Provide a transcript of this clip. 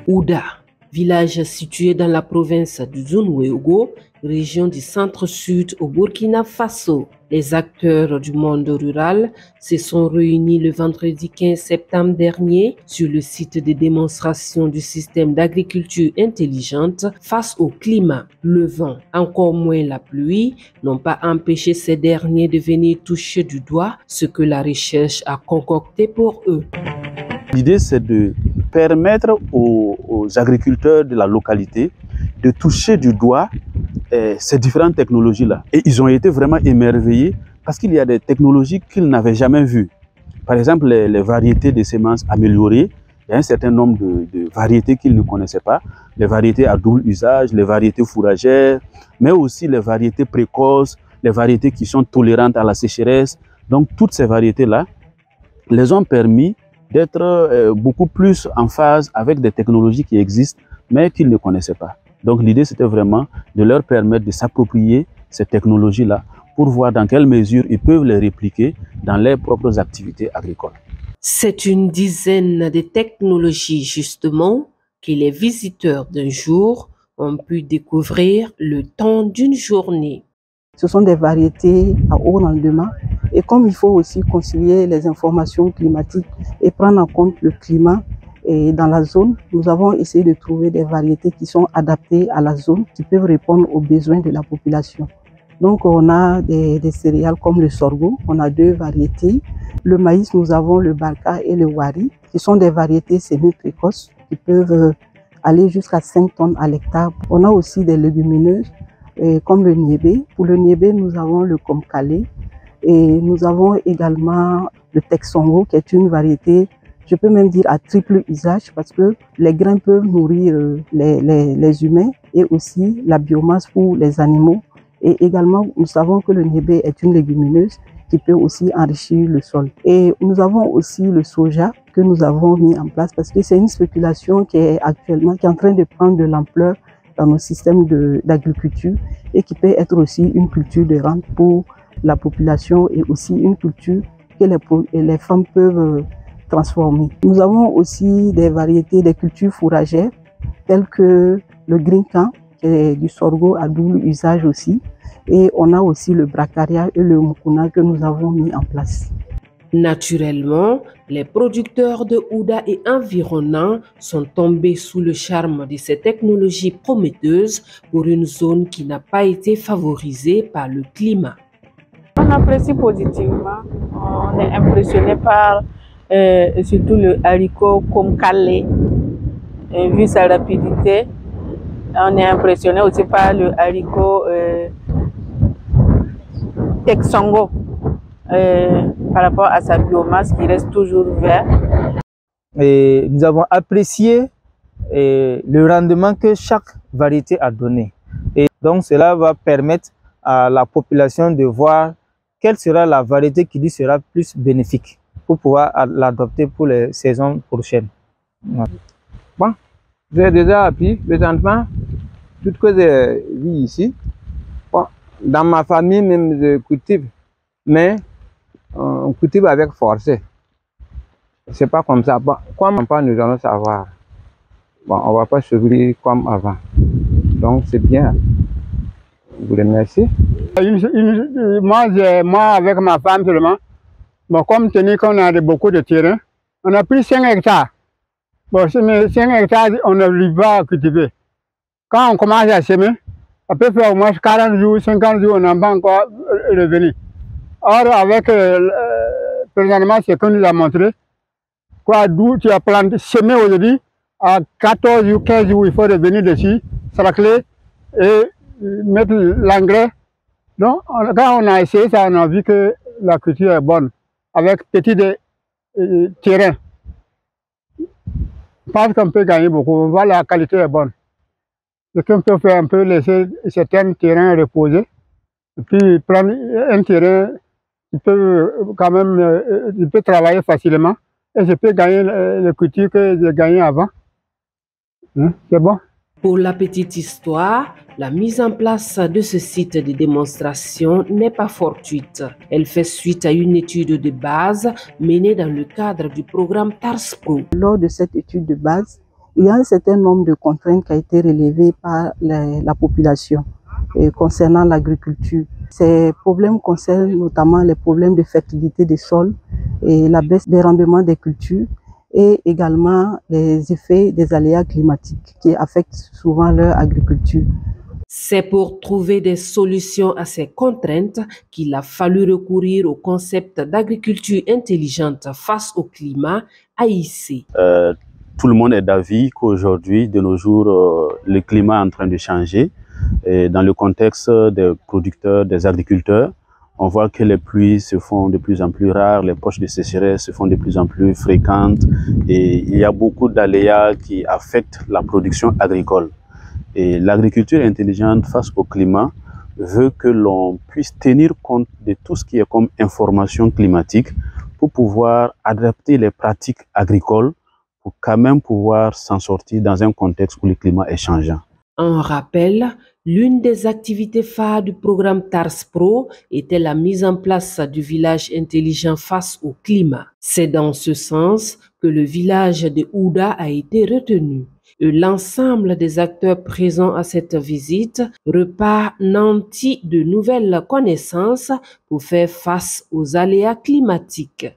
Ouda, village situé dans la province du Zunwego, région du centre-sud au Burkina Faso. Les acteurs du monde rural se sont réunis le vendredi 15 septembre dernier sur le site de démonstration du système d'agriculture intelligente face au climat. Le vent, encore moins la pluie, n'ont pas empêché ces derniers de venir toucher du doigt ce que la recherche a concocté pour eux. L'idée, c'est de permettre aux agriculteurs de la localité de toucher du doigt ces différentes technologies-là. Et ils ont été vraiment émerveillés parce qu'il y a des technologies qu'ils n'avaient jamais vues. Par exemple, les variétés de semences améliorées, il y a un certain nombre de variétés qu'ils ne connaissaient pas. Les variétés à double usage, les variétés fourragères, mais aussi les variétés précoces, les variétés qui sont tolérantes à la sécheresse. Donc, toutes ces variétés-là les ont permis d'être beaucoup plus en phase avec des technologies qui existent, mais qu'ils ne connaissaient pas. Donc l'idée, c'était vraiment de leur permettre de s'approprier ces technologies-là pour voir dans quelle mesure ils peuvent les répliquer dans leurs propres activités agricoles. C'est une dizaine de technologies, justement, que les visiteurs d'un jour ont pu découvrir le temps d'une journée. Ce sont des variétés à haut rendement. Et comme il faut aussi concilier les informations climatiques et prendre en compte le climat et dans la zone, nous avons essayé de trouver des variétés qui sont adaptées à la zone, qui peuvent répondre aux besoins de la population. Donc on a des céréales comme le sorgho, on a 2 variétés. Le maïs, nous avons le barka et le wari, qui sont des variétés semi-précoces qui peuvent aller jusqu'à 5 tonnes à l'hectare. On a aussi des légumineuses comme le niébé. Pour le niébé, nous avons le komkale et nous avons également le texongo, qui est une variété, je peux même dire à triple usage, parce que les grains peuvent nourrir les humains et aussi la biomasse pour les animaux. Et également, nous savons que le niébé est une légumineuse qui peut aussi enrichir le sol. Et nous avons aussi le soja que nous avons mis en place parce que c'est une spéculation qui est actuellement en train de prendre de l'ampleur dans nos systèmes d'agriculture et qui peut être aussi une culture de rente pour la population et aussi une culture que les femmes peuvent transformer. Nous avons aussi des variétés de cultures fourragères telles que le grincan, qui est du sorgho à double usage aussi. Et on a aussi le bracaria et le mukuna que nous avons mis en place. Naturellement, les producteurs de Ouda et environnants sont tombés sous le charme de ces technologies prometteuses pour une zone qui n'a pas été favorisée par le climat. On apprécie positivement, on est impressionné par surtout le haricot komkale, vu sa rapidité. On est impressionné aussi par le haricot texongo par rapport à sa biomasse qui reste toujours vert. Et nous avons apprécié le rendement que chaque variété a donné. Et donc cela va permettre à la population de voir quelle sera la variété qui lui sera plus bénéfique pour pouvoir l'adopter pour les saisons prochaines. Voilà. Bon, j'ai déjà appris présentement tout ce que j'ai vu ici. Bon, dans ma famille même je cultive, mais on cultive avec force. C'est pas comme ça. Bon, comme nous allons savoir. Bon, on va pas s'ouvrir comme avant. Donc c'est bien. Je vous remercie. Moi avec ma femme seulement. Bon, comme tenir qu'on a beaucoup de terrain, on a pris 5 hectares. Bon, 5 hectares, on n'arrive pas à cultiver. Quand on commence à semer, ça peut faire au moins 40 jours, 50 jours, on n'a pas encore revenu. Or, avec présentement ce qu'on nous a montré, quoi, d'où tu as planté, semé aujourd'hui, à 14 jours, 15 jours, il faut revenir dessus, sarcler et mettre l'engrais. Donc, quand on a essayé ça, on a vu que la culture est bonne, avec petit terrain. Je pense qu'on peut gagner beaucoup, voilà, la qualité est bonne. Ce qu'on peut faire, un peu laisser certains terrains reposer, et puis prendre un terrain qui peut quand même, il peut travailler facilement, et je peux gagner le culture que j'ai gagné avant. Hein, c'est bon. Pour la petite histoire, la mise en place de ce site de démonstration n'est pas fortuite. Elle fait suite à une étude de base menée dans le cadre du programme TARSPRO. Lors de cette étude de base, Il y a un certain nombre de contraintes qui a été relevé par la population concernant l'agriculture. Ces problèmes concernent notamment les problèmes de fertilité des sols et la baisse des rendements des cultures et également les effets des aléas climatiques qui affectent souvent leur agriculture. C'est pour trouver des solutions à ces contraintes qu'il a fallu recourir au concept d'agriculture intelligente face au climat, AIC. Tout le monde est d'avis qu'aujourd'hui, de nos jours, le climat est en train de changer. Et dans le contexte des producteurs, des agriculteurs, on voit que les pluies se font de plus en plus rares, les poches de sécheresse se font de plus en plus fréquentes et il y a beaucoup d'aléas qui affectent la production agricole. Et l'agriculture intelligente face au climat veut que l'on puisse tenir compte de tout ce qui est comme information climatique pour pouvoir adapter les pratiques agricoles pour quand même pouvoir s'en sortir dans un contexte où le climat est changeant. En rappel, l'une des activités phares du programme TARS Pro était la mise en place du village intelligent face au climat. C'est dans ce sens que le village de Ouda a été retenu. L'ensemble des acteurs présents à cette visite repart nantis de nouvelles connaissances pour faire face aux aléas climatiques.